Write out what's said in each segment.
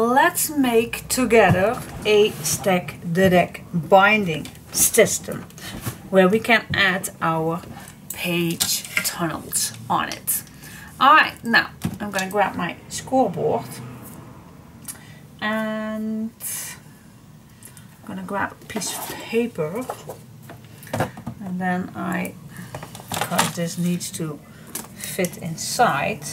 let's make together a stack the deck binding system where we can add our page tunnels on it. Alright, now I'm gonna grab my scoreboard and I'm gonna grab a piece of paper, and then because this needs to fit inside.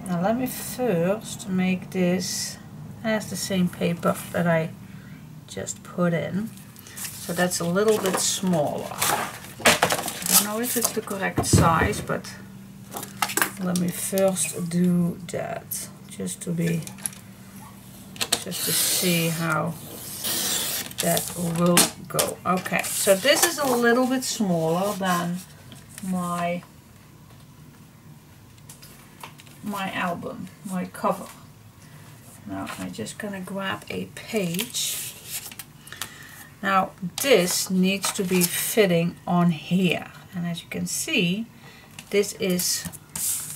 Now let me first make this as the same paper that I just put in. So that's a little bit smaller. I don't know if it's the correct size, but let me first do that just to see how that will go. Okay, so this is a little bit smaller than my album, my cover. Now I'm just gonna grab a page. Now this needs to be fitting on here, and as you can see, this is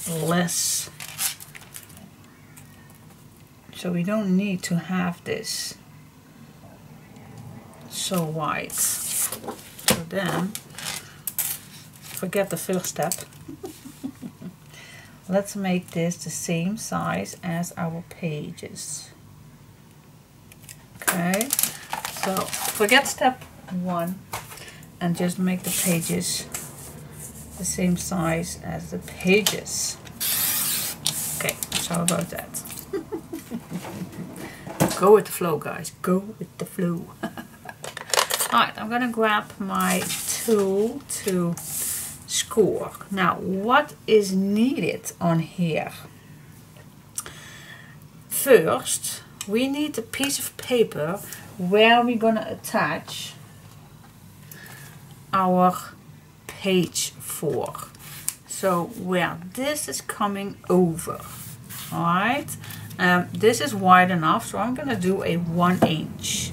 less, so we don't need to have this so wide. So then forget the first step. Let's make this the same size as our pages. Okay, so forget step 1 and just make the pages the same size as the pages. Okay, so how about that? Go with the flow, guys. Go with the flow. Alright, I'm gonna grab my tool to score. Now, what is needed on here? First, we need a piece of paper where we're gonna attach our page 4. So where this is coming over. Alright, this is wide enough, so I'm gonna do a 1 inch.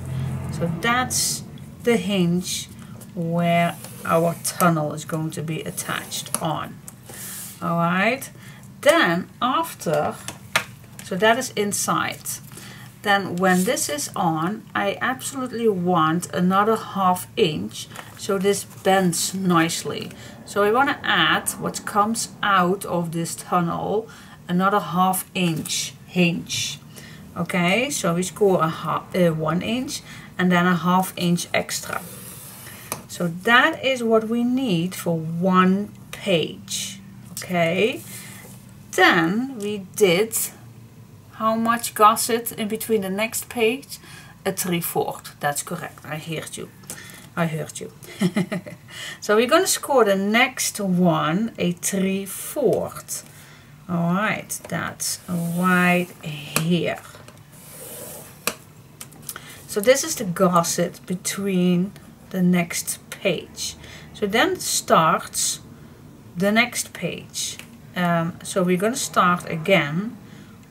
So that's the hinge where our tunnel is going to be attached on. Alright, then after, so that is inside. Then when this is on, I absolutely want another 1/2 inch so this bends nicely. So I want to add what comes out of this tunnel, another 1/2 inch hinge. Okay, so we score a 1 inch and then a 1/2 inch extra. So that is what we need for 1 page. Okay, then we did how much gusset in between the next page? A 3/4. That's correct. I heard you. I heard you. So we're going to score the next one a 3/4. Alright, that's right here. So this is the gusset between the next page. So then starts the next page. So we're going to start again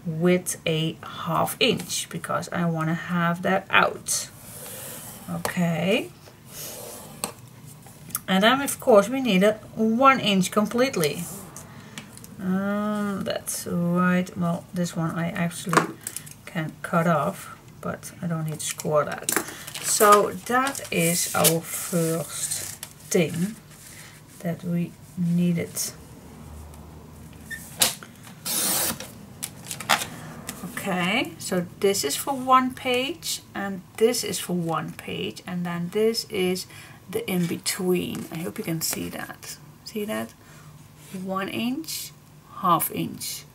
with a 1/2 inch because I want to have that out. Okay. And then of course we need a 1 inch completely. That's right. Well, this one I actually can cut off, but I don't need to score that. So that is our first thing that we needed. Okay, so this is for 1 page and this is for 1 page, and then this is the in between. I hope you can see that. See that? 1 inch, 1/2 inch,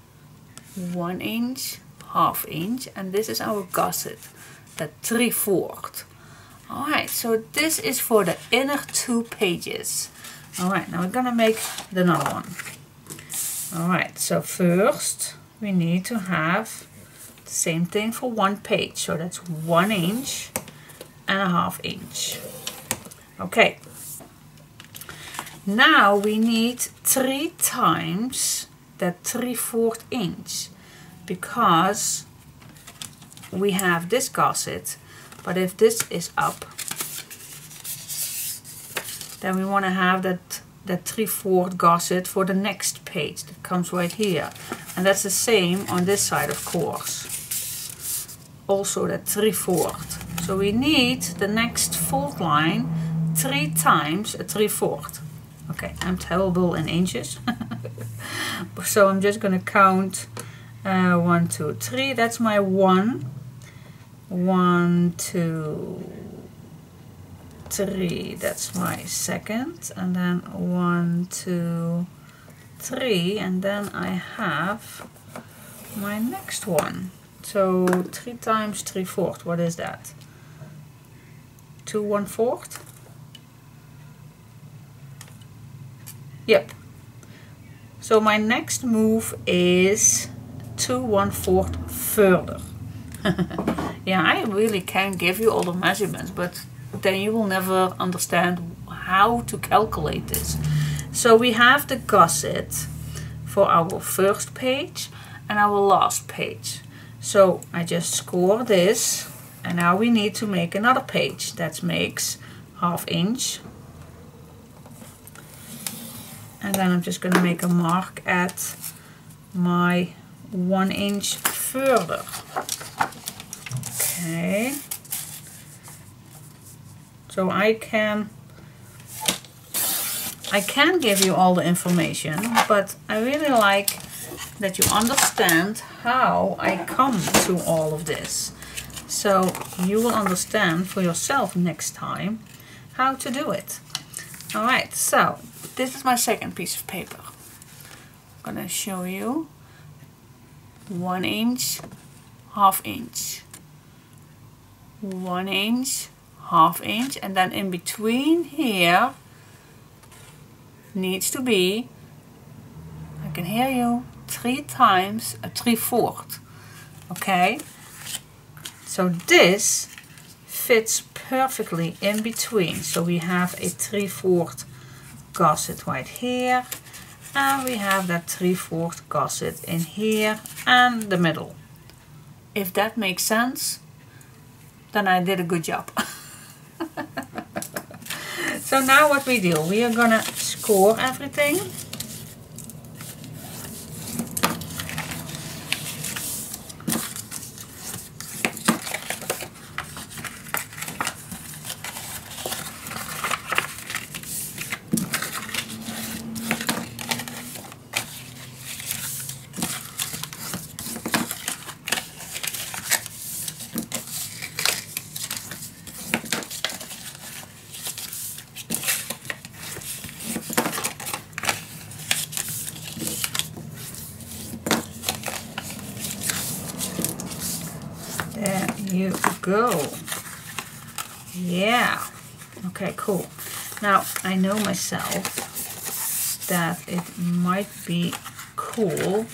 1 inch, 1/2 inch, and this is our gusset, the 3/4. Alright, so this is for the inner 2 pages. Alright, now we're gonna make another one. Alright, so first we need to have the same thing for 1 page. So that's 1 inch and a 1/2 inch. Okay. Now we need 3 times that 3/4 inch because we have this gusset, but if this is up, then we want to have that 3/4 gusset for the next page that comes right here, and that's the same on this side, of course. also that 3/4. So we need the next fold line 3 times a 3/4. Okay, I'm terrible in inches. So I'm just going to count 1, 2, 3. That's my 1. 1, 2, 3. That's my second. And then 1, 2, 3. And then I have my next one. So 3 times 3/4. What is that? 2 1/4? Yep. So my next move is 2 1/4 further. Yeah, I really can give you all the measurements, but then you will never understand how to calculate this. So we have the gusset for our first page and our last page. So I just score this, and now we need to make another page that makes 1/2 inch. And then I'm just going to make a mark at my 1 inch further. Okay. So I can give you all the information, but I really like that you understand how I come to all of this. So you will understand for yourself next time how to do it. Alright, so this is my second piece of paper. I'm going to show you 1 inch, 1/2 inch. 1 inch, 1/2 inch, and then in between here needs to be, I can hear you, 3 times a 3/4. Okay, so this fits perfectly in between. So we have a 3/4 gusset right here, and we have that 3/4 gusset in here and the middle. If that makes sense, then I did a good job. So now what we do, we are gonna score everything. There you go. Yeah. Okay, cool. Now, I know myself that it might be cool.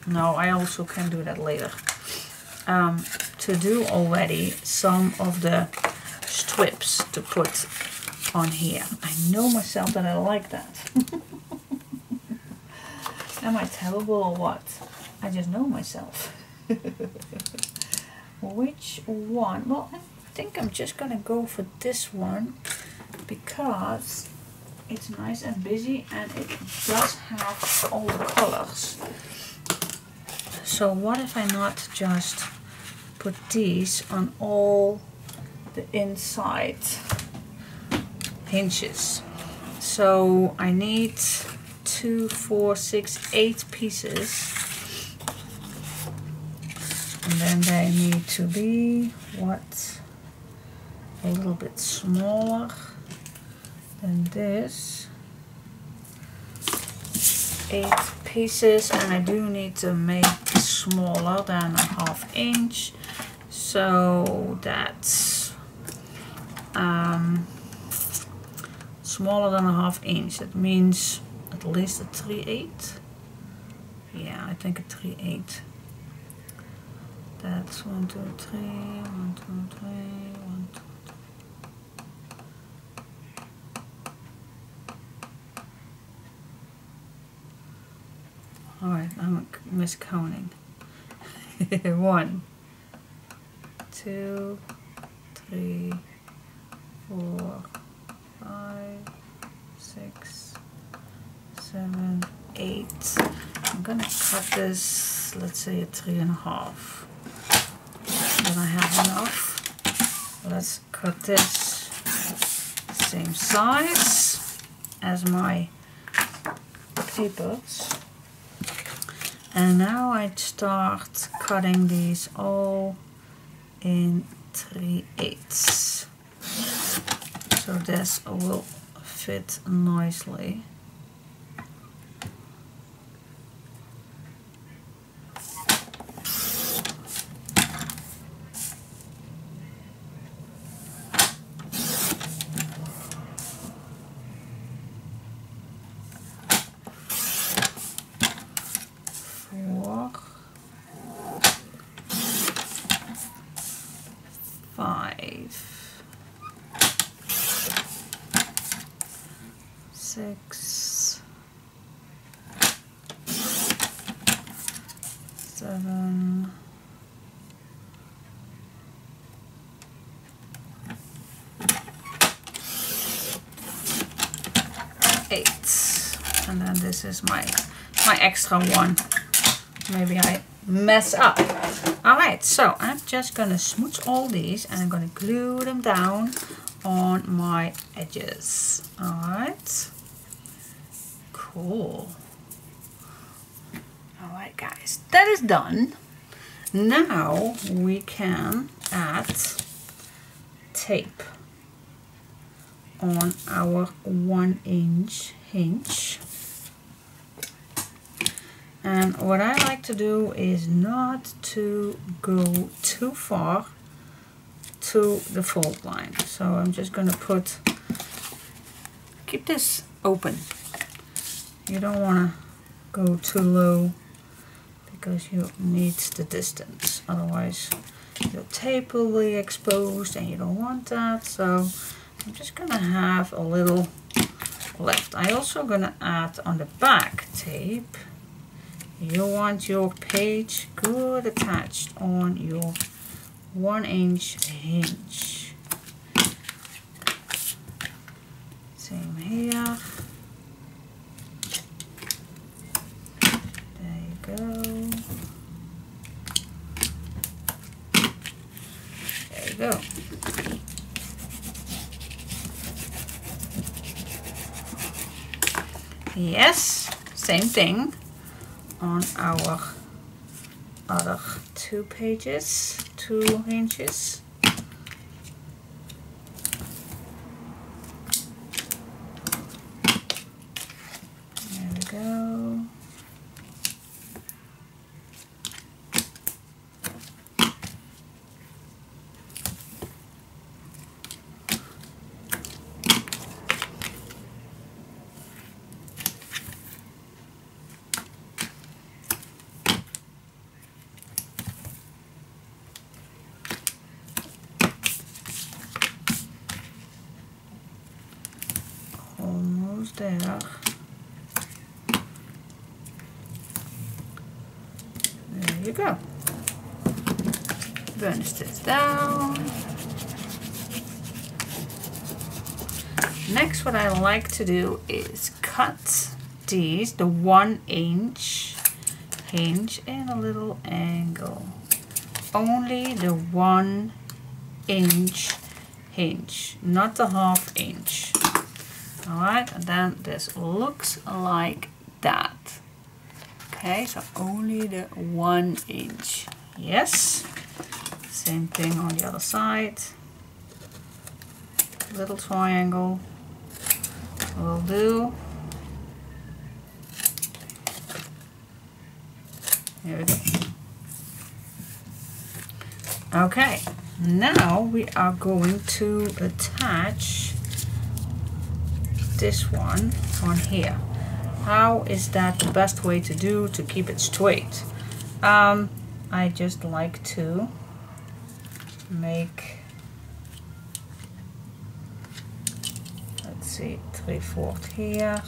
No, I also can do that later. To do already some of the strips to put on here. I know myself that I like that. Am I terrible or what? I just know myself. Which one? Well, I think I'm just gonna go for this one because it's nice and busy and it does have all the colors. So what if I not just put these on all the inside hinges? So I need 2, 4, 6, 8 pieces. And then they need to be, what, a little bit smaller than this. 8 pieces, and I do need to make smaller than a 1/2 inch. So that's smaller than a 1/2 inch. That means at least a 3/8. Yeah, I think a 3/8. That's 1, 2, 3, 1, 2, 3, 1, 2, 3. Alright, I'm miscounting. 1, 2, 3, 4, 5, 6, 7, 8. I'm gonna cut this, let's say a 3.5. Then I have let's cut this same size as my papers. And now I start cutting these all in 3/8. So this will fit nicely. Six, 7, 8, and then this is my extra one. Maybe I mess up. Alright, so I'm just gonna smooch all these and I'm gonna glue them down on my edges. Alright. Cool. Alright guys, that is done. Now we can add tape on our 1-inch hinge. And what I like to do is not to go too far to the fold line. So I'm just going to keep this open. You don't want to go too low because you need the distance. Otherwise your tape will be exposed and you don't want that. So I'm just going to have a little left. I also going to add on the back tape. You want your page good attached on your 1-inch hinge. Same here. There you go. There you go. Yes, same thing on our other 2 pages, 2 hinges. There we go. Almost there. There you go. Burnish this down. Next, what I like to do is cut these, the 1-inch hinge, in a little angle. Only the 1-inch hinge, not the 1/2 inch. Alright, and then this looks like that. Okay, so only the 1 inch. Yes. Same thing on the other side. Little triangle will do. Here we go. Okay, now we are going to attach this one on here. How is that the best way to do to keep it straight? I just like to make, let's see, 3/4 here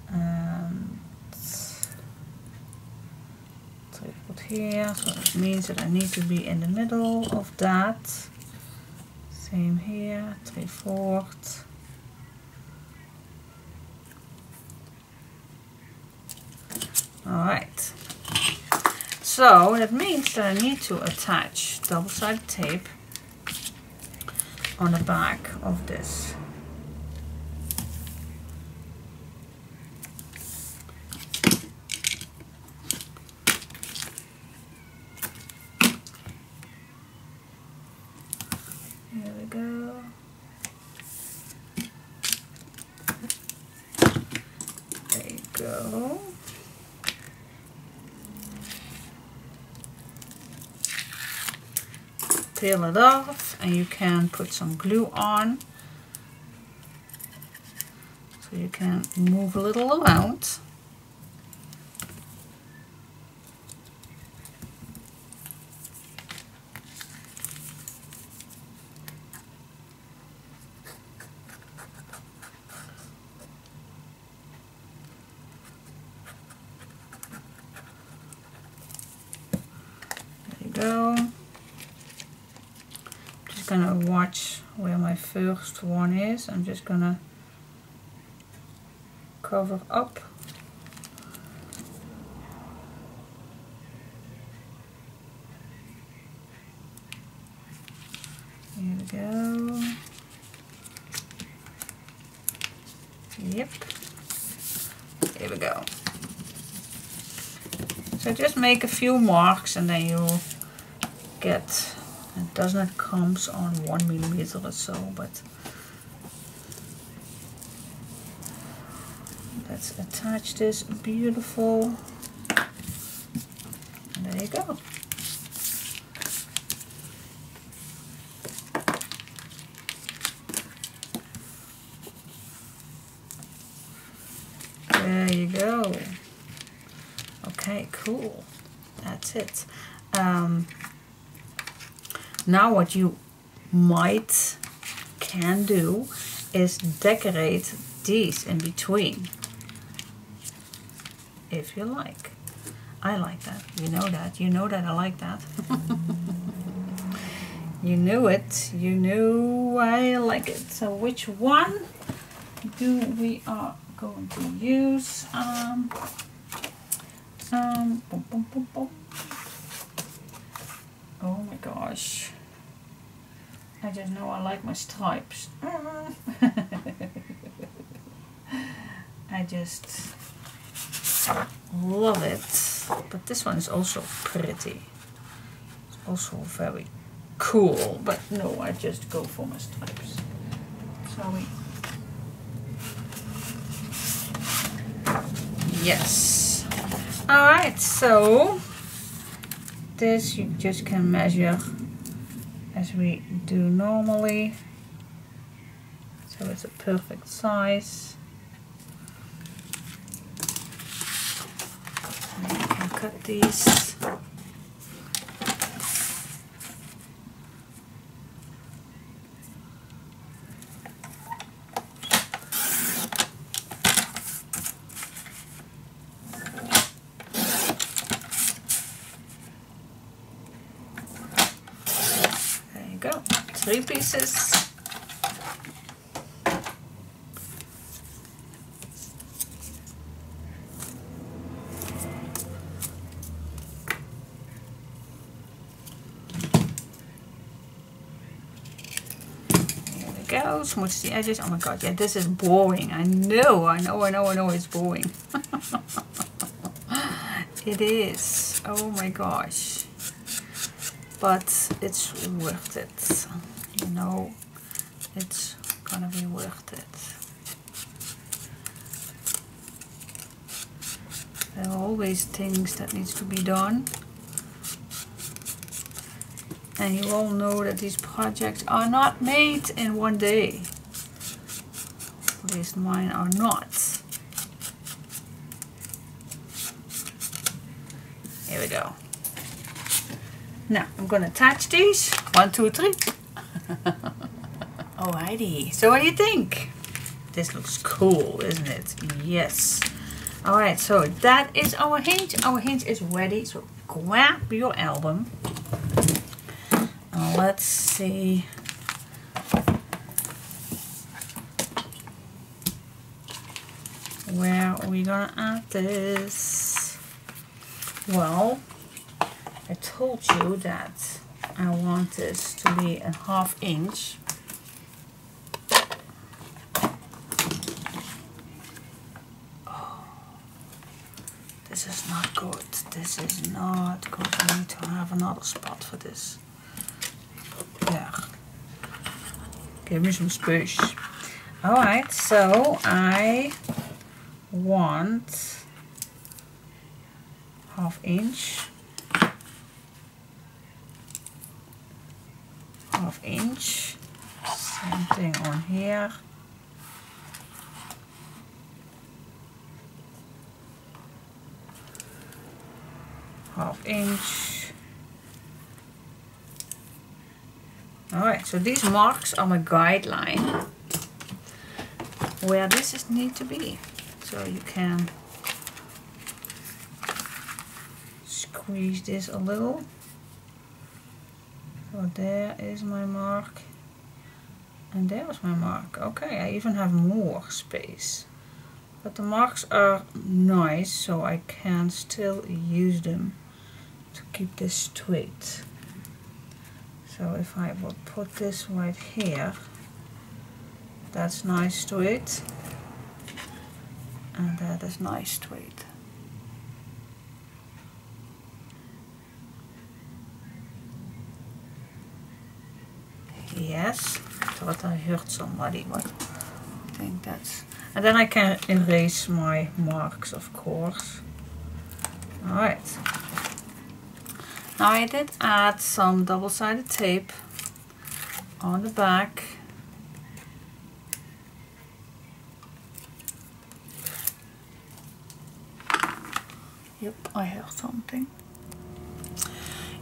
and 3/4 here. So it means that I need to be in the middle of that. Same here, 3/4. Alright, so that means that I need to attach double-sided tape on the back of this. Here we go. There you go. Peel it off, and you can put some glue on, so you can move a little around. There you go. Gonna watch where my first one is. I'm just gonna cover up. Here we go. Yep. Here we go. So just make a few marks and then you'll get. It does not come on 1 millimeter or so, but let's attach this beautiful. And there you go. There you go. Okay, cool. That's it. Now what you can do is decorate these in between, if you like. I like that. You know that. You know that I like that. You knew it. You knew I like it. So which one do we are going to use? Boom, boom, boom, boom. Oh my gosh. I just know I like my stripes. I just love it. But this one is also pretty. It's also very cool. But no, I just go for my stripes. Sorry. Yes. Alright, so this you just can measure as we do normally, so it's a perfect size. And you can cut these. Go. 3 pieces. There we go. Smooch the edges. Oh my god, yeah, this is boring. I know it's boring. It is. Oh my gosh. But it's worth it, you know, it's gonna be worth it. There are always things that needs to be done, and you all know that these projects are not made in one day. At least mine are not. Here we go. Now, I'm going to attach these. 1, 2, 3. Alrighty. So what do you think? This looks cool, isn't it? Yes. Alright, so that is our hinge. Our hinge is ready. So grab your album. Let's see. Where are we going to add this? Well, I told you that I want this to be a 1/2 inch. is not good. This is not good. I need to have another spot for this. There. Give me some space. Alright, so I want 1/2 inch. 1/2 inch. Same thing on here. Half inch. Alright, so these marks are my guideline where this is need to be. So you can squeeze this a little. So there is my mark. And there is my mark. Okay, I even have more space. But the marks are nice, so I can still use them to keep this straight. So if I will put this right here, that's nice straight, and that is nice straight. Yes, I thought I heard somebody, but I think that's... And then I can erase my marks, of course. Alright. Now I did add some double-sided tape on the back. Yep, I heard something.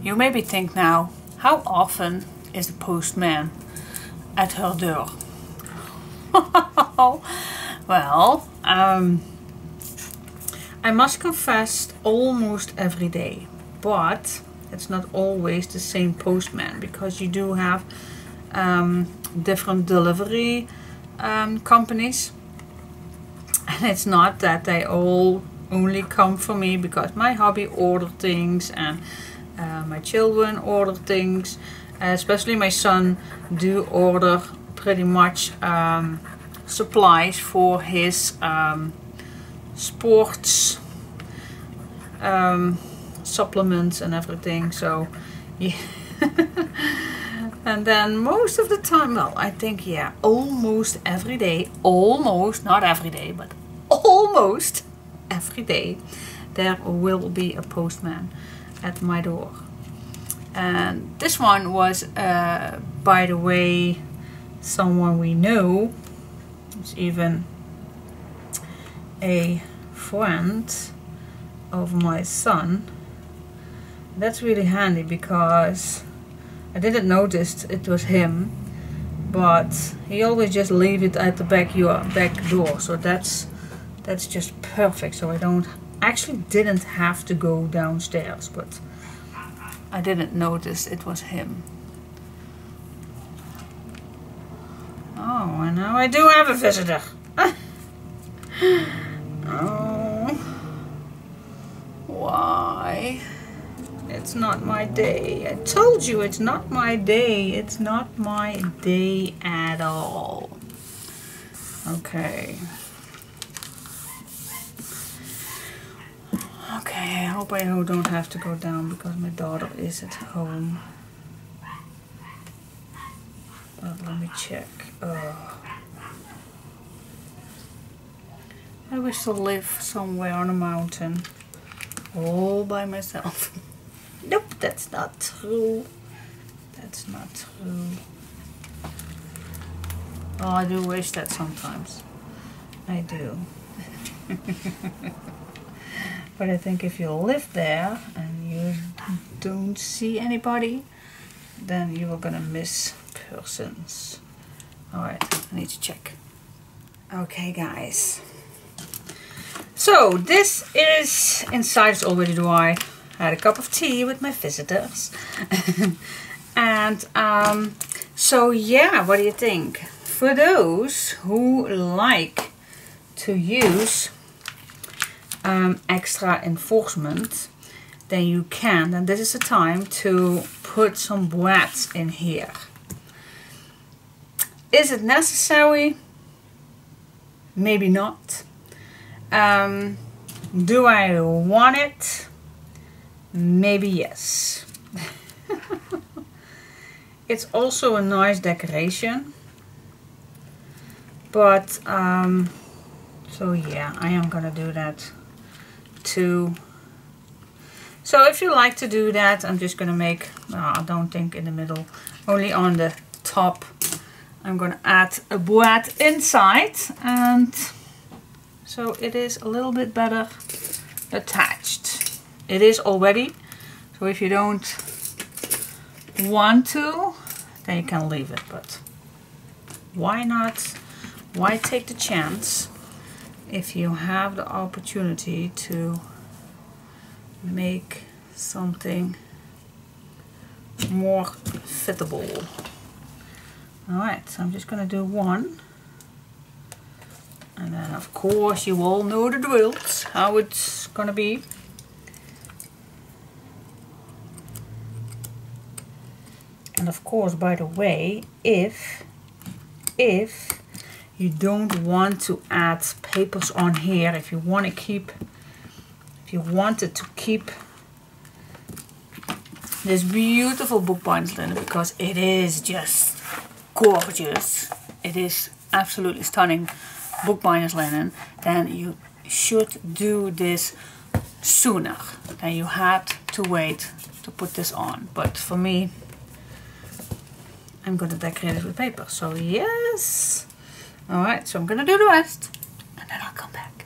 You maybe think now, how often is the postman at her door? Well, I must confess, almost every day, but it's not always the same postman, because you do have different delivery companies, and it's not that they all only come for me, because my hubby order things and my children order things, especially my son do order pretty much supplies for his sports supplements and everything. So yeah. And then most of the time, well, I think, yeah, almost every day, almost, not every day, but almost every day, there will be a postman at my door. And this one was, by the way, someone we know. It's even a friend of my son. That's really handy, because I didn't notice it was him, but he always just leave it at the back door. So that's just perfect. So I didn't have to go downstairs, but I didn't notice it was him. Oh, and now I do have a visitor. Oh, why? It's not my day. I told you it's not my day. It's not my day at all. Okay. Okay, I hope I don't have to go down, because my daughter is at home. But let me check. I wish to live somewhere on a mountain all by myself. Nope, that's not true. That's not true. Oh, I do wish that sometimes. I do. But I think if you live there and you don't see anybody, then you are gonna miss persons. Alright, I need to check. Okay, guys. So this is inside. It's already dry. I had a cup of tea with my visitors. And so yeah, what do you think? For those who like to use extra enforcement, then you can. And this is the time to put some brads in here. Is it necessary? Maybe not. Do I want it? Maybe yes. It's also a nice decoration. But, so yeah, I am gonna do that too. So if you like to do that, I'm just gonna make, I don't think in the middle, only on the top. I'm gonna add a boîte inside, and so it is a little bit better attached. It is already, so if you don't want to, then you can leave it, but why not? Why take the chance if you have the opportunity to make something more fittable? Alright, so I'm just gonna do one. And then of course you all know the drills, how it's gonna be. And of course, by the way, if you don't want to add papers on here, if you wanted to keep this beautiful bookbinder's linen, because it is just gorgeous, it is absolutely stunning bookbinder's linen, then you should do this sooner than you had to wait to put this on. But for me, I'm gonna decorate it with paper, so yes. Alright, so I'm gonna do the rest and then I'll come back.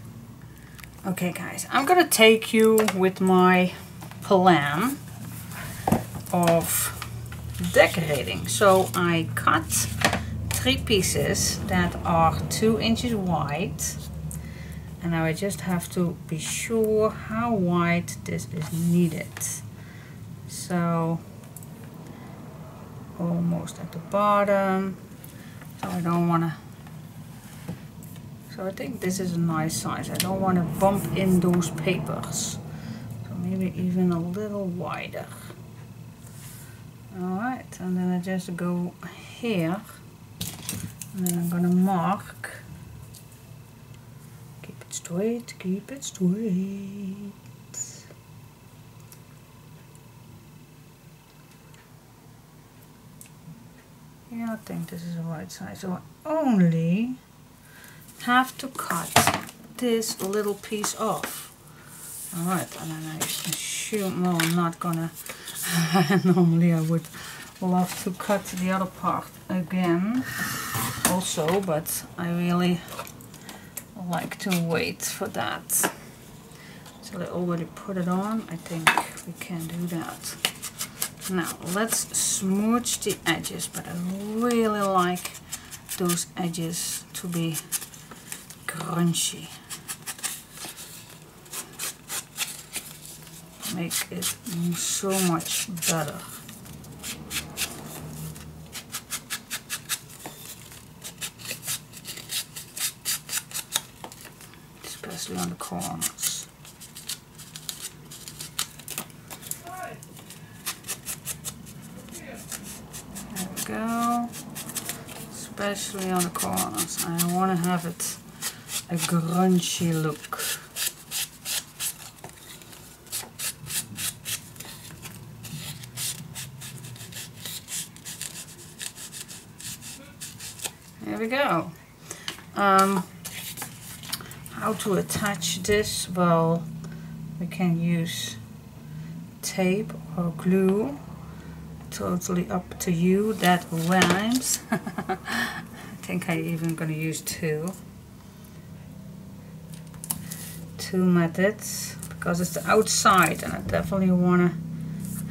Okay guys, I'm gonna take you with my plan of decorating. So I cut 3 pieces that are 2 inches wide, and now I just have to be sure how wide this is needed. So almost at the bottom, so I don't want to, so I think this is a nice size. I don't want to bump in those papers, so maybe even a little wider. Alright, and then I just go here, and then I'm gonna mark, keep it straight, keep it straight. Yeah, I think this is the right size. So I only have to cut this little piece off. Alright, and then I assume, well, I'm not gonna, normally I would love to cut the other part again also, but I really like to wait for that. So I already put it on. I think we can do that. Now let's smooch the edges, but I really like those edges to be crunchy. Make it so much better. Especially on the corners. There we go. Especially on the corners. I want to have it a grungy look. There we go. How to attach this? Well, we can use tape or glue. Totally up to you. That rhymes. I think I'm even gonna use two methods because it's the outside, and I definitely want to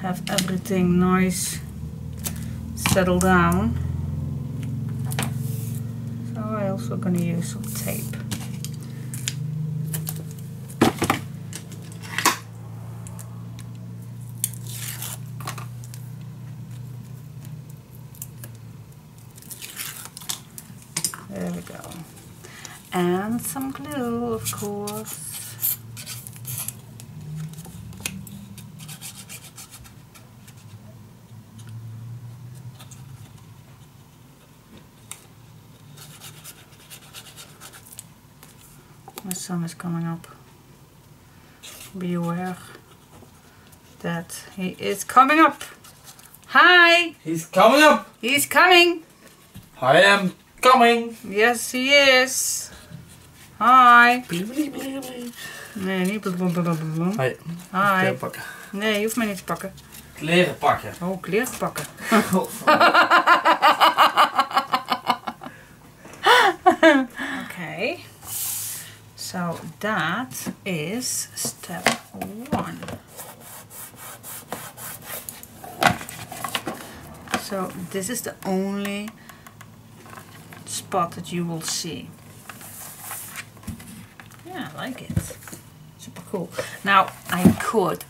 have everything nice settled down. So I'm also going to use some tape. There we go. And some glue, of course. My sun is coming up. beware that he is coming up. Hi! He's coming up! He's coming! I am coming! Yes, he is. Hi! Nee, niet blablabla. Hi. Hi. Kleren pakken. Nee, je hoeft mij niet te pakken. Kleren pakken. Oh, kleren pakken. Okay. So that is step 1. So this is the only spot that you will see. Yeah, I like it. Super cool. Now I could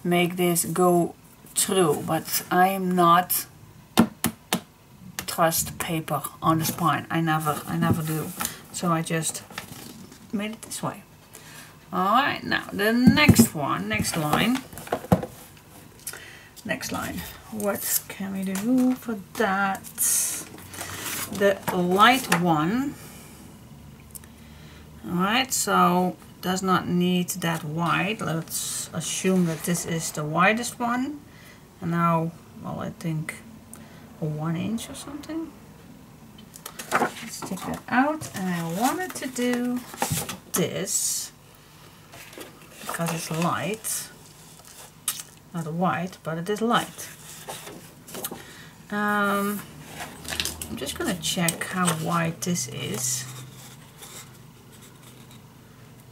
make this go through, but I am not trust paper on the spine. I never do. So I just made it this way. Alright, now the next line. What can we do for that? The light one. Alright, so does not need that wide. Let's assume that this is the widest one. And now, well, I think 1 inch or something. Let's take that out, and I wanted to do this because it's light. Not white, but it is light. I'm just gonna check how wide this is.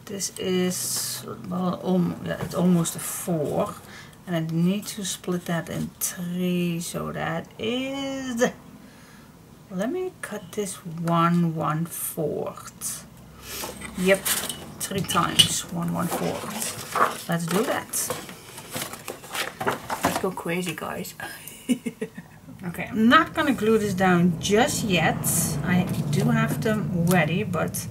This is, well, it's almost a 4, and I need to split that in 3, so that is, let me cut this 1/4. Yep, 3 times 1/4. Let's do that. Let's go crazy, guys. Okay, I'm not gonna glue this down just yet. I do have them ready, but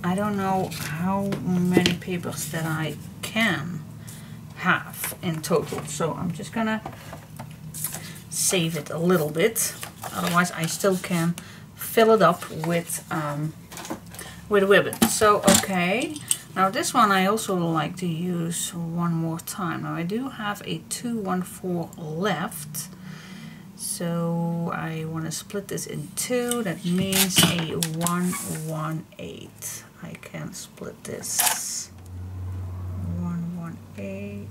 I don't know how many papers that I can have in total. So I'm just gonna save it a little bit. Otherwise I still can fill it up with ribbon. So okay, now this one I also like to use one more time. Now I do have a 2/1/4 left. So I want to split this in 2. That means a 1/1/8. I can split this 1/1/8.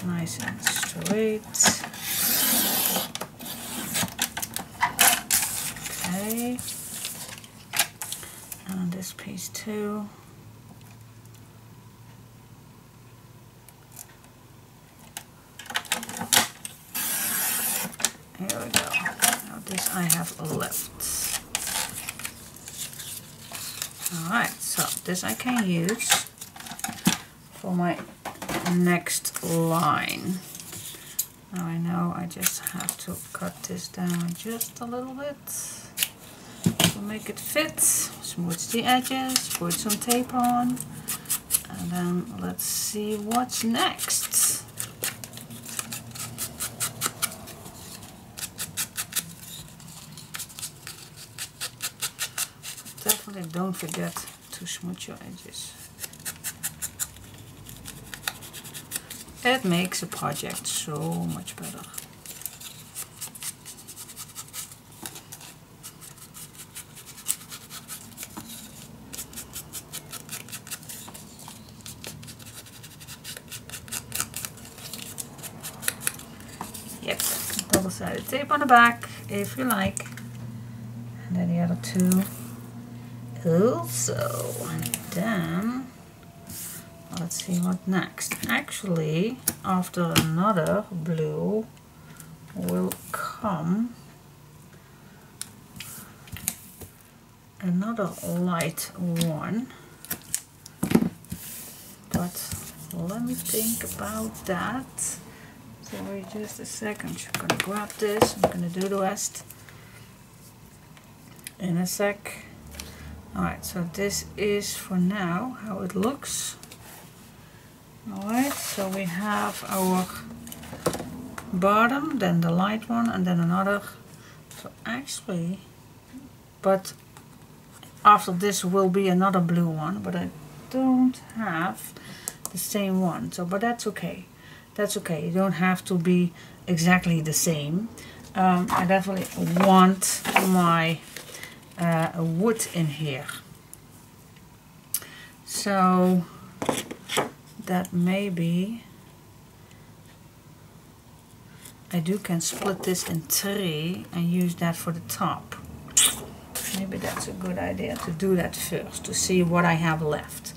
Nice and straight. Okay. And this piece too. Here we go. Now this I have left. Alright, so this I can use for my next line. Now I know I just have to cut this down just a little bit to make it fit. Smooth the edges, put some tape on, and then let's see what's next. Definitely don't forget to smooth your edges. It makes a project so much better. Yep, double-sided tape on the back if you like, and then the other 2 also. And then let's see what next. Actually, after another blue will come another light one, but let me think about that. So wait just a second. I'm gonna grab this. I'm gonna do the rest in a sec. Alright, so this is for now how it looks. Alright, so we have our bottom, then the light one, and then another. So actually, but after this will be another blue one, but I don't have the same one. So, but that's okay. That's okay. You don't have to be exactly the same. I definitely want my wood in here. So that maybe I can split this in 3 and use that for the top. Maybe that's a good idea to do that first, to see what I have left.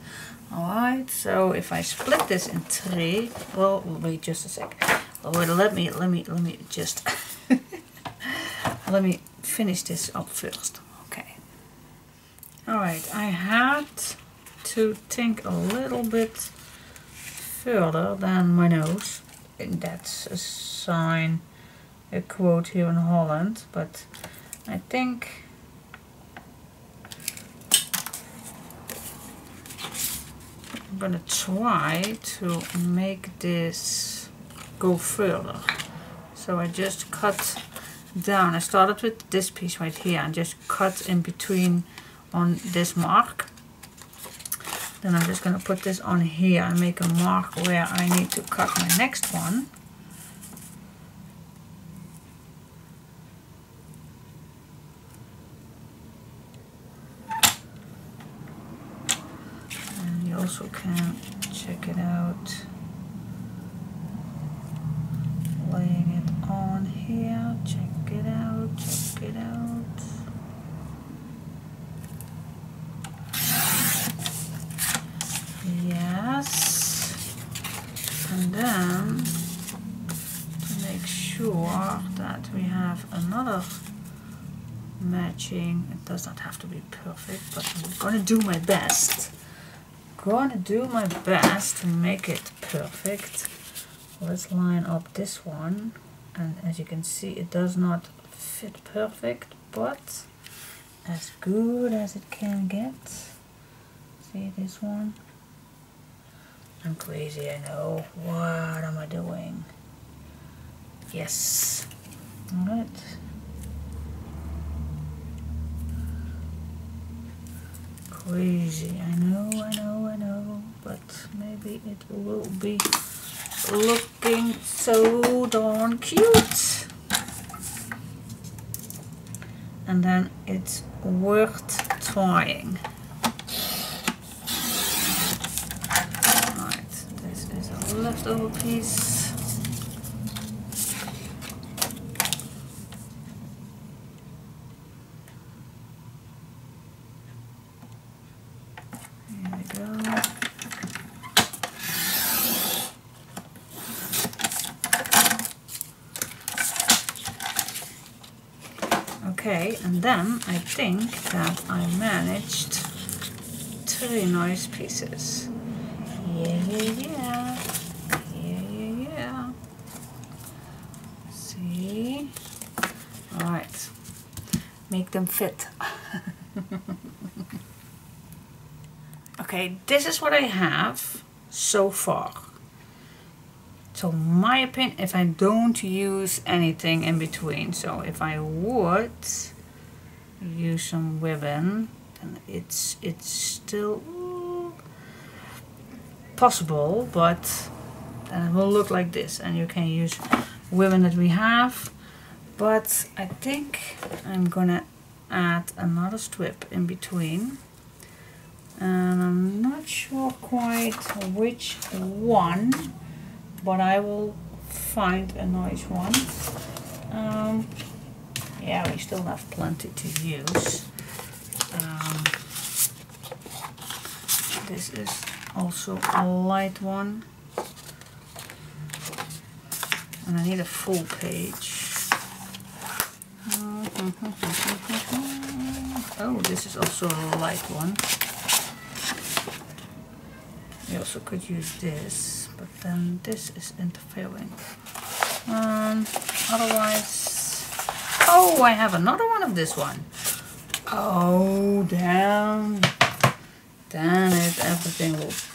Alright, so if I split this in 3, well, wait just a sec. Oh, wait, let me just let me finish this up first. Okay. Alright, I had to think a little bit further than my nose. And that's a sign, a quote here in Holland, but I think I'm gonna try to make this go further. So I just cut down. I started with this piece right here and just cut in between on this mark. Then I'm just going to put this on here and make a mark where I need to cut my next one. And you also can check it out, laying it on here. Check it out, check it out. Yes, and then to make sure that we have another matching, it does not have to be perfect, but I'm gonna do my best. To make it perfect. Let's line up this one, and as you can see, it does not fit perfect, but as good as it can get. See this one? I'm crazy, I know. What am I doing? Yes. Alright. Crazy, I know, but maybe it will be looking so darn cute. And then it's worth trying. Leftover piece. Here we go. Okay, and then I think that I managed 3 nice pieces. Yeah. See? Alright. Make them fit. Okay, this is what I have so far. So my opinion, if I don't use anything in between, so if I would use some ribbon, then it's still possible, but then it will look like this, and you can use ribbon that we have. But I think I'm gonna add another strip in between, and I'm not sure quite which one, but I will find a nice one. Yeah, we still have plenty to use. This is also a light one, and I need a full page. Oh, this is also a light one. You also could use this, but then this is interfering. Otherwise, oh, I have another one of this one. Oh, damn. Damn it, everything's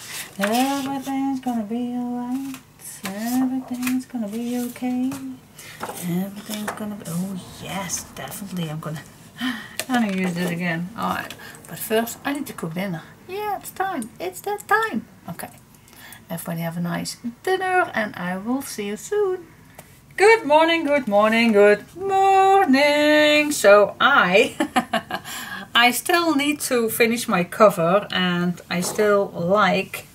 gonna be alright. Everything's gonna be okay. Everything's gonna be, oh yes, definitely I'm gonna use this again. Alright, but first I need to cook dinner. Yeah, it's time. It's that time. Okay. Everybody have a nice dinner and I will see you soon. Good morning, good morning, good morning. So I still need to finish my cover and I still like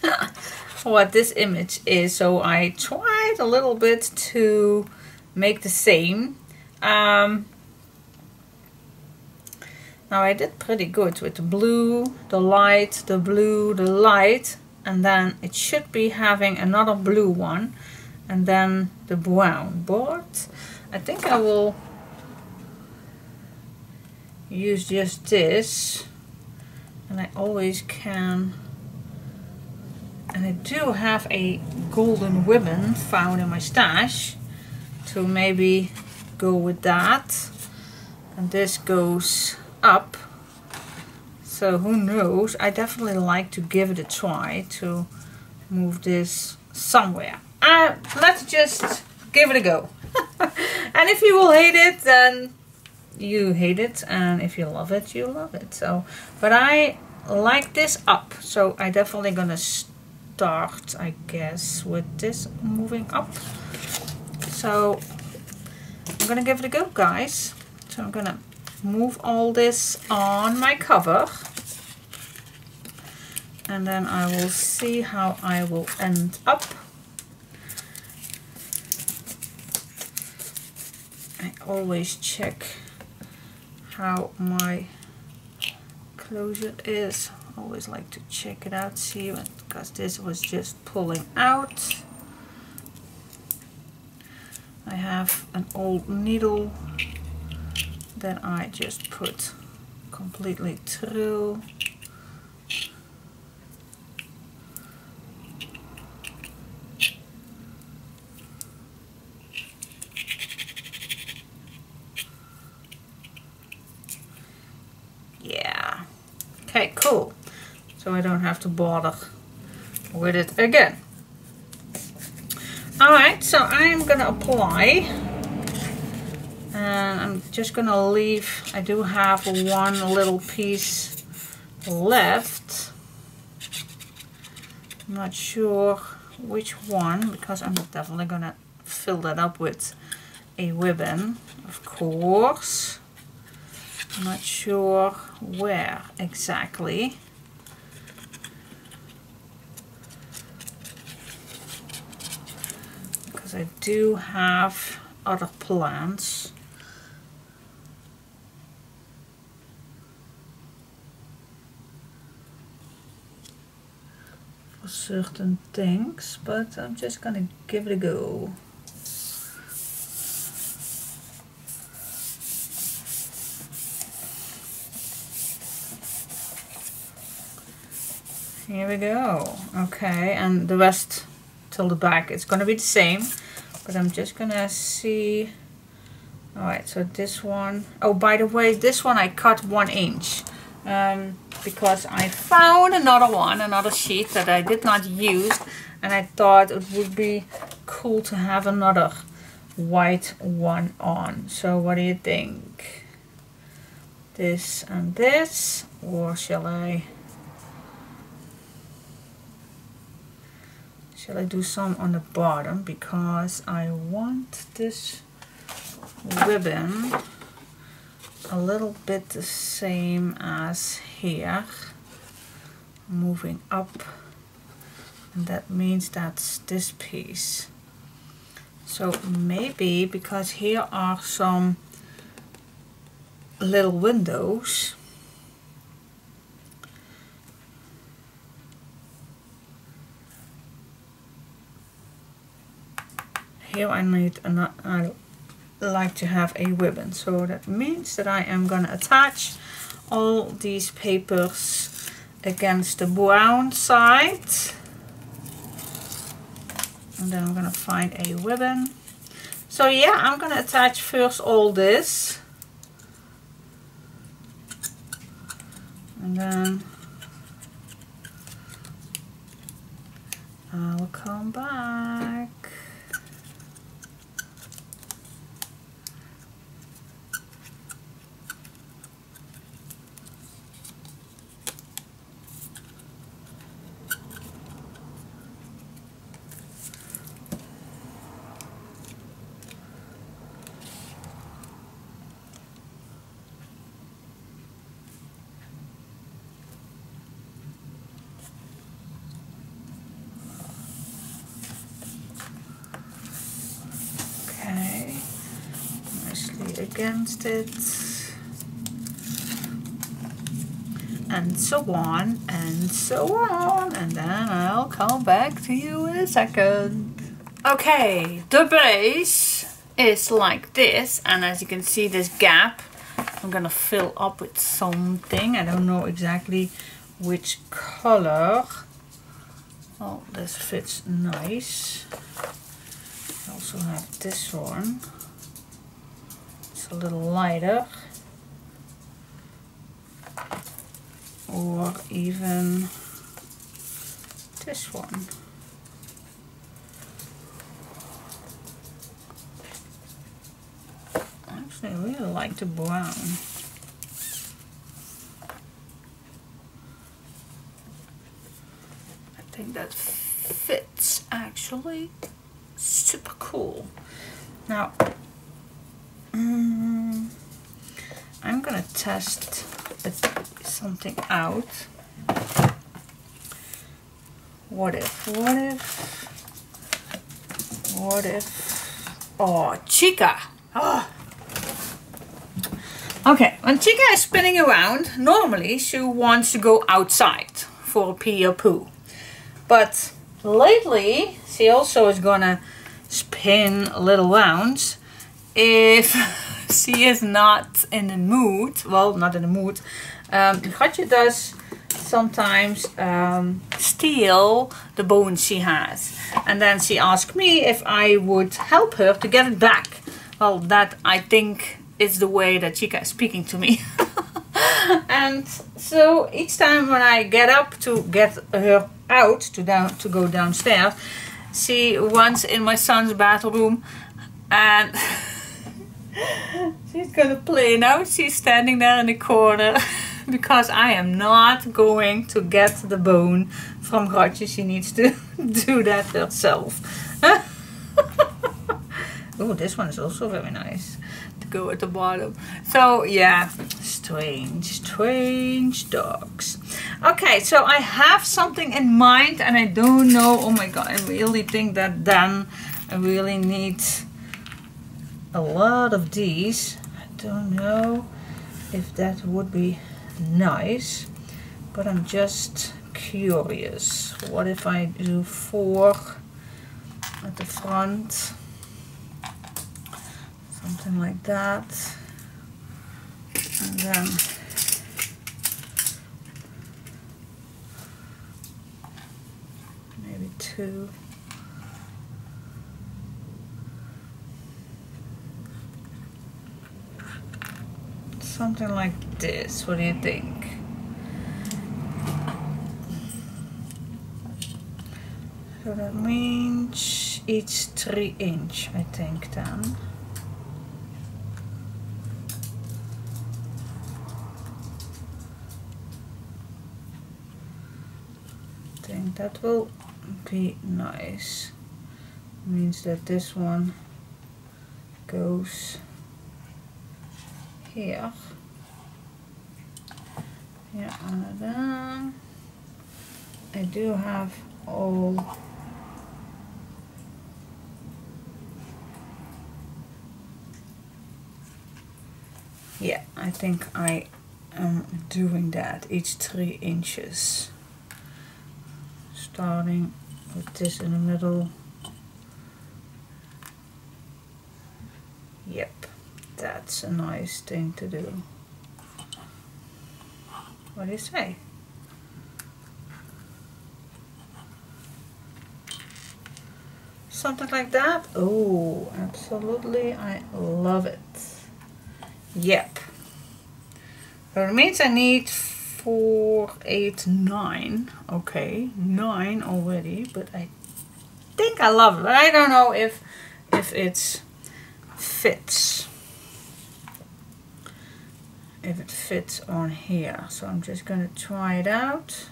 what this image is. So I tried a little bit to make the same. Now I did pretty good with the blue, the light, the blue, the light, and then it should be having another blue one and then the brown. But I think I will use just this, and I always can, and I do have a golden ribbon found in my stash to maybe go with that, and this goes up, so who knows. I definitely like to give it a try to move this somewhere. Let's just give it a go. And if you will hate it, then you hate it, and if you love it, you love it. So, but I like this up, so I definitely gonna start, I guess, with this moving up. So I'm gonna give it a go, guys. So I'm gonna move all this on my cover, and then I will see how I will end up. I always check how my closure is. I always like to check it out, see, because this was just pulling out. I have an old needle that I just put completely through. Yeah. Okay, cool. So I don't have to bother with it again. Alright, so I'm gonna apply. And I'm just gonna leave, I do have one little piece left. I'm not sure which one, because I'm definitely gonna fill that up with a ribbon, of course. I'm not sure where exactly. Because I do have other plans. For certain things, but I'm just gonna give it a go. Here we go. Okay, and the rest till the back, it's gonna be the same, but I'm just gonna see. Alright, so this one, oh, by the way, this one I cut 1 inch. Because I found another sheet that I did not use, and I thought it would be cool to have another white one on. So what do you think? This and this, or shall I do some on the bottom, because I want this ribbon a little bit the same as here, moving up, and that means that's this piece. So maybe, because here are some little windows, here I need another, I like to have a ribbon, so that means that I am going to attach all these papers against the brown side, and then I'm going to find a ribbon. So yeah, I'm going to attach first all this, and then I'll come back. against it, and so on, and so on, and then I'll come back to you in a second. Okay, the base is like this, and as you can see this gap, I'm gonna fill up with something. I don't know exactly which color. Oh, this fits nice. I also have this one. It's a little lighter. Or even this one. Actually, I really like the brown. I think that fits actually. Super cool. Now, I'm gonna test something out. What if, oh, Chica. Oh. Okay, when Chica is spinning around, normally she wants to go outside for a pee or poo. But lately, she also is gonna spin little rounds if she is not in the mood. Well, not in the mood. Gatje does sometimes steal the bones she has. And then she asked me if I would help her to get it back. Well, that I think is the way that Chica is speaking to me. And so each time when I get up to get her out to go downstairs, she runs in my son's bathroom and she's gonna play. Now she's standing there in the corner because I am not going to get the bone from Gatje. She needs to do that herself. Oh, this one is also very nice to go at the bottom. So yeah, strange dogs. Okay, so I have something in mind and I don't know. Oh my god, I really think that then I really need a lot of these. I don't know if that would be nice, but I'm just curious. What if I do 4 at the front? Something like that. And then maybe 2. Something like this. What do you think? So that means each 3 inch, I think then. I think that will be nice. Means that this one goes here. Yeah, and then I do have all yeah, I think I am doing that each 3 inches. Starting with this in the middle. Yep, that's a nice thing to do. What do you say? Something like that? Oh, absolutely, I love it. Yep. So it means I need 4, 8, 9. Okay, 9 already, but I think I love it. But I don't know if it fits. If it fits on here. So I'm just gonna try it out.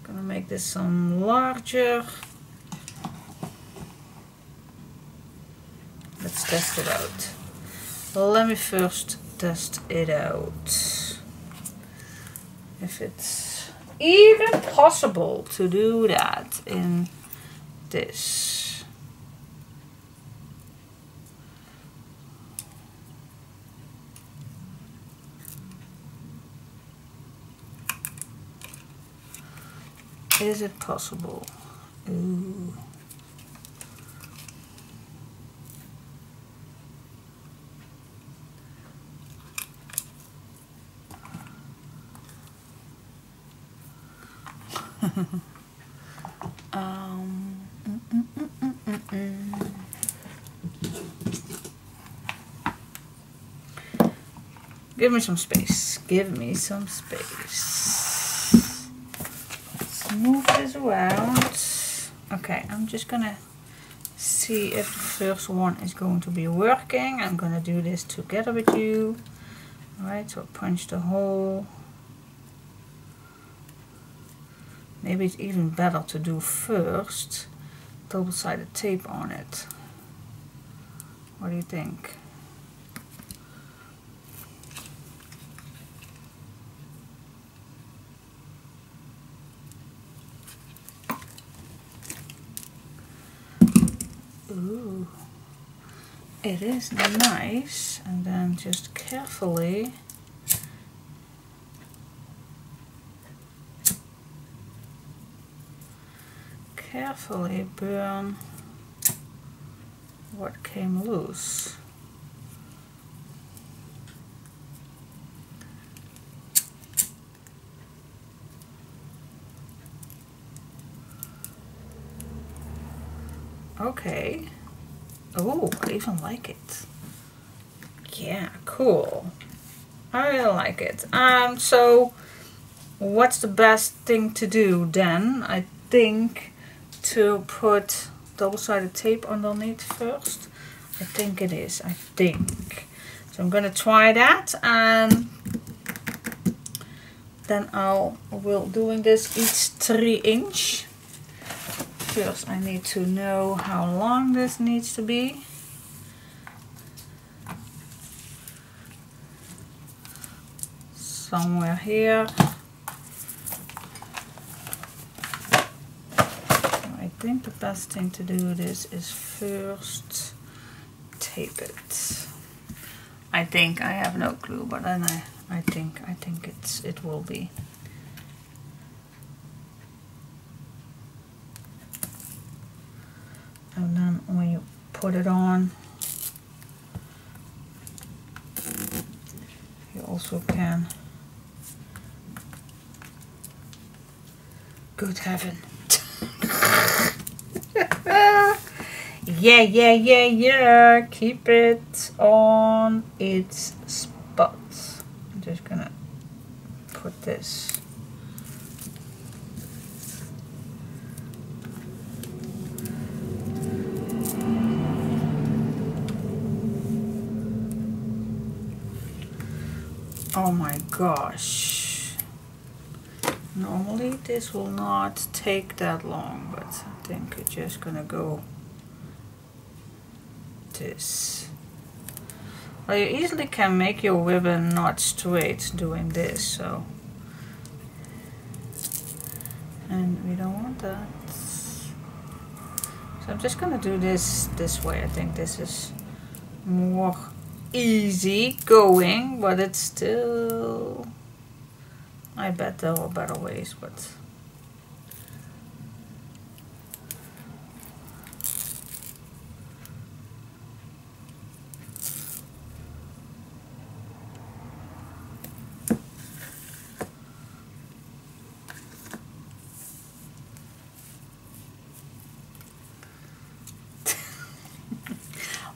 Gonna make this some larger. Let's test it out. Let me first test it out. If it's even possible to do that in this. Is it possible? Ooh. Give me some space. Give me some space. Let's move this around. Okay, I'm just gonna see if the first one is going to be working. I'm gonna do this together with you. Alright, so punch the hole. Maybe it's even better to do first double-sided tape on it. What do you think? Ooh, it is nice. And then just carefully burn what came loose. Okay. Oh, I even like it. Yeah, cool. I really like it. So what's the best thing to do then? I think to put double-sided tape underneath first. I think it is. I think. So I'm gonna try that, and then we'll doing this each 3 inch. First I need to know how long this needs to be. Somewhere here. I think the best thing to do this is first tape it. I think, I have no clue, but then I think it will be. And then when you put it on, you also can. Good heaven. Yeah. Keep it on its spot. I'm just gonna put this. Oh my gosh. Normally this will not take that long, but I think it's just gonna go this. Well, you easily can make your ribbon not straight doing this, so. And we don't want that. So I'm just gonna do this way. I think this is more easy going, but it's still, I bet there are better ways, but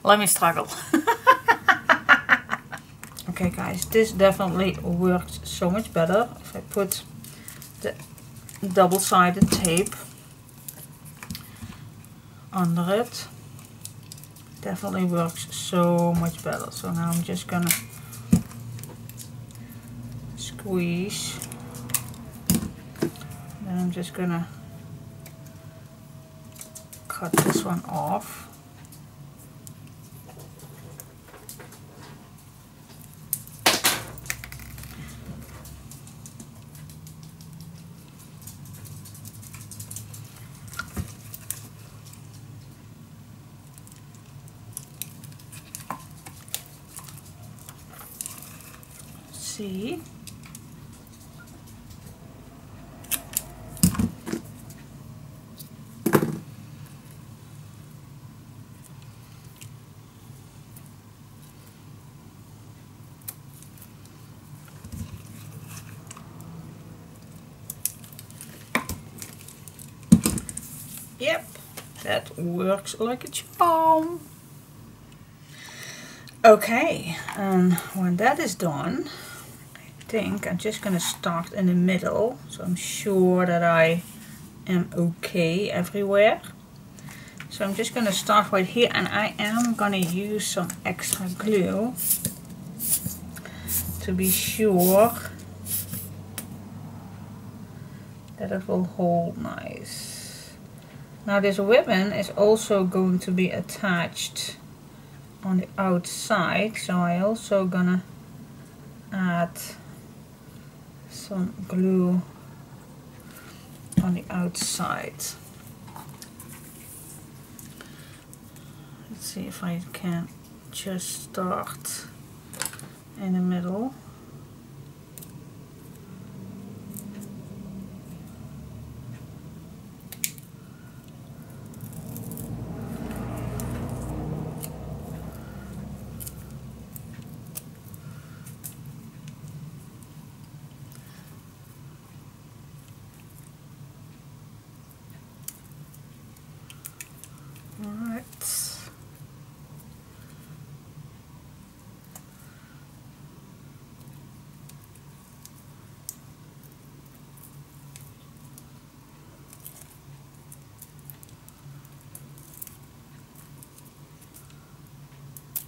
let me struggle. Okay guys, this definitely works so much better if I put the double-sided tape under it. Definitely works so much better. So now I'm just gonna squeeze. Then I'm just gonna cut this one off. See? That works like a charm. Okay, and when that is done, I think I'm just gonna start in the middle, so I'm sure that I am okay everywhere. So I'm just gonna start right here, and I am gonna use some extra glue to be sure that it will hold nice. Now this ribbon is also going to be attached on the outside, so I also gonna add some glue on the outside. Let's see if I can just start in the middle.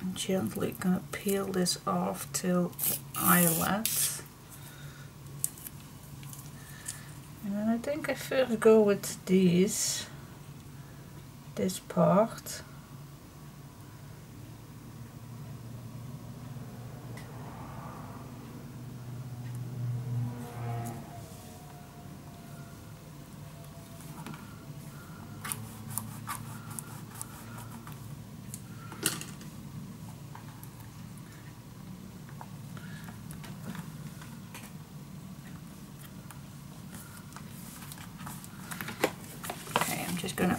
I'm gently gonna peel this off till the eyelet. And then I think I first go with this part. Just gonna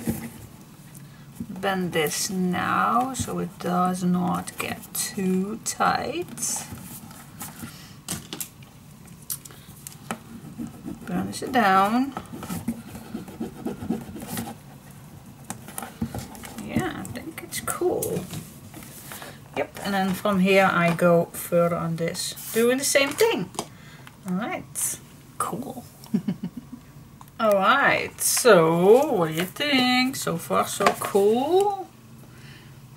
bend this now so it does not get too tight. Burnish it down. Yeah, I think it's cool. Yep, and then from here I go further on this, doing the same thing. Alright, cool. Alright, so what do you think? So far so cool.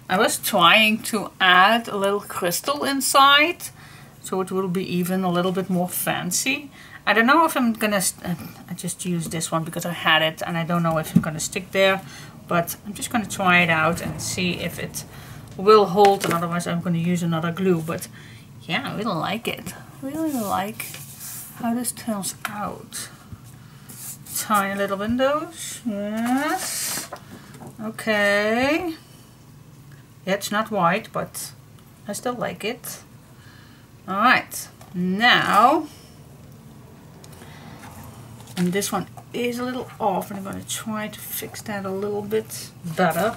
I was trying to add a little crystal inside, so it will be even a little bit more fancy. I don't know if I'm gonna, I just used this one because I had it and I don't know if I'm gonna stick there, but I'm just gonna try it out and see if it will hold, and otherwise I'm gonna use another glue. But yeah, I really like it. Really like how this turns out. Tiny little windows, yes, okay. Yeah, it's not white, but I still like it. Alright, now, and this one is a little off, and I'm going to try to fix that a little bit better.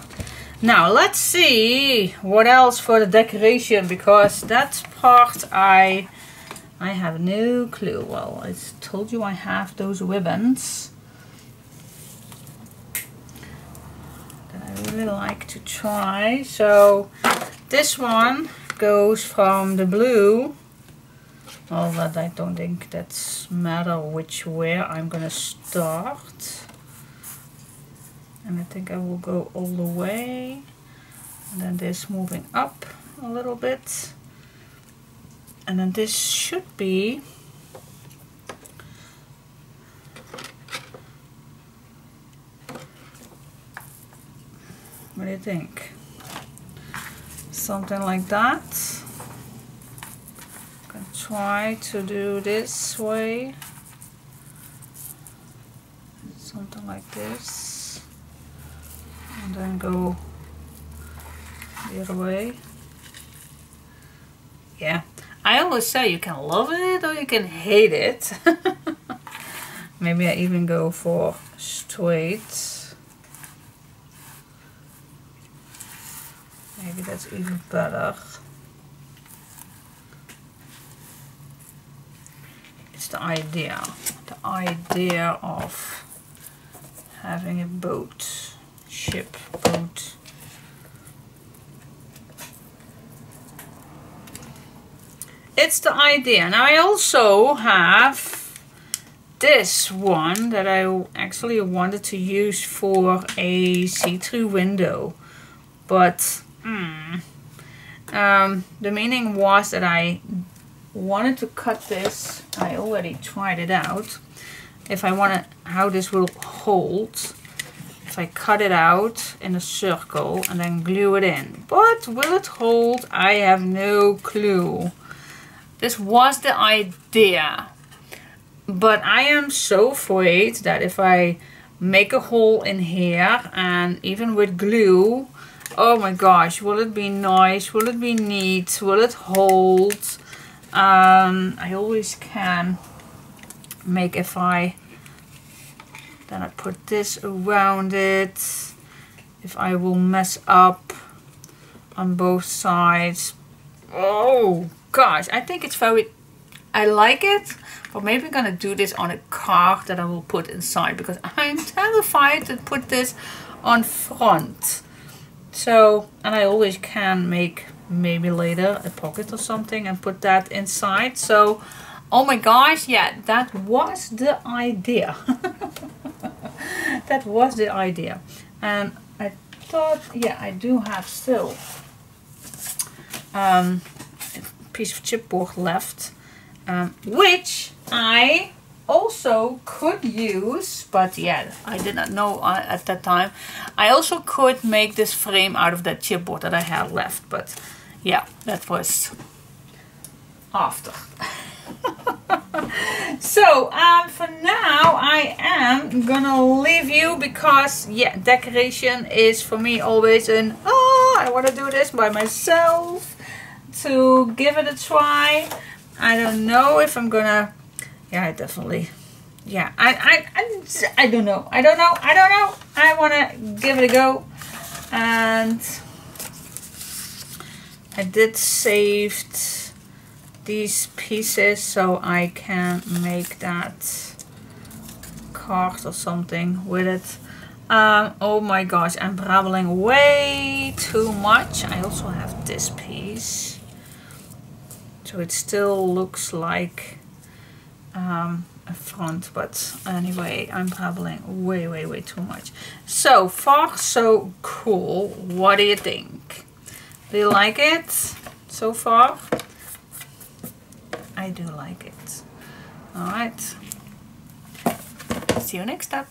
Now, let's see what else for the decoration, because that part I have no clue. Well, I told you I have those ribbons that I really like to try. So this one goes from the blue. Well, that I don't think that's matter which way I'm gonna start. And I think I will go all the way. And then this moving up a little bit. And then this should be what do you think? Something like that. I'm gonna try to do this way. Something like this. And then go the other way. Yeah. I always say you can love it or you can hate it. Maybe I even go for straight. Maybe that's even better. It's the idea of having it both chipboard. It's the idea. Now I also have this one that I actually wanted to use for a see-through window, but the meaning was that I wanted to cut this. I already tried it out. If I want to, how this will hold if I cut it out in a circle and then glue it in. But will it hold? I have no clue. This was the idea, but I am so afraid that if I make a hole in here and even with glue, oh my gosh, will it be nice? Will it be neat? Will it hold? I always can make then I put this around it. If I will mess up on both sides. Oh gosh, I think it's I like it, but maybe I'm gonna do this on a card that I will put inside, because I'm terrified to put this on front. So, and I always can make maybe later a pocket or something and put that inside. So, oh my gosh, yeah, that was the idea. That was the idea. And I thought, yeah, I do have still a piece of chipboard left, which I also could use, but yeah, I did not know at that time. I also could make this frame out of that chipboard that I had left, but yeah, that was after. So for now I am gonna leave you, because yeah, decoration is for me always an I want to do this by myself, to give it a try. I don't know if I'm gonna, yeah, I definitely, yeah, I don't know, I want to give it a go. And I did saved these pieces so I can make that card or something with it. Oh my gosh, I'm babbling way too much. I also have this piece, so it still looks like a front, but anyway, I'm babbling way too much. So far so cool. What do you think? Do you like it so far? I do like it. Alright. See you next step.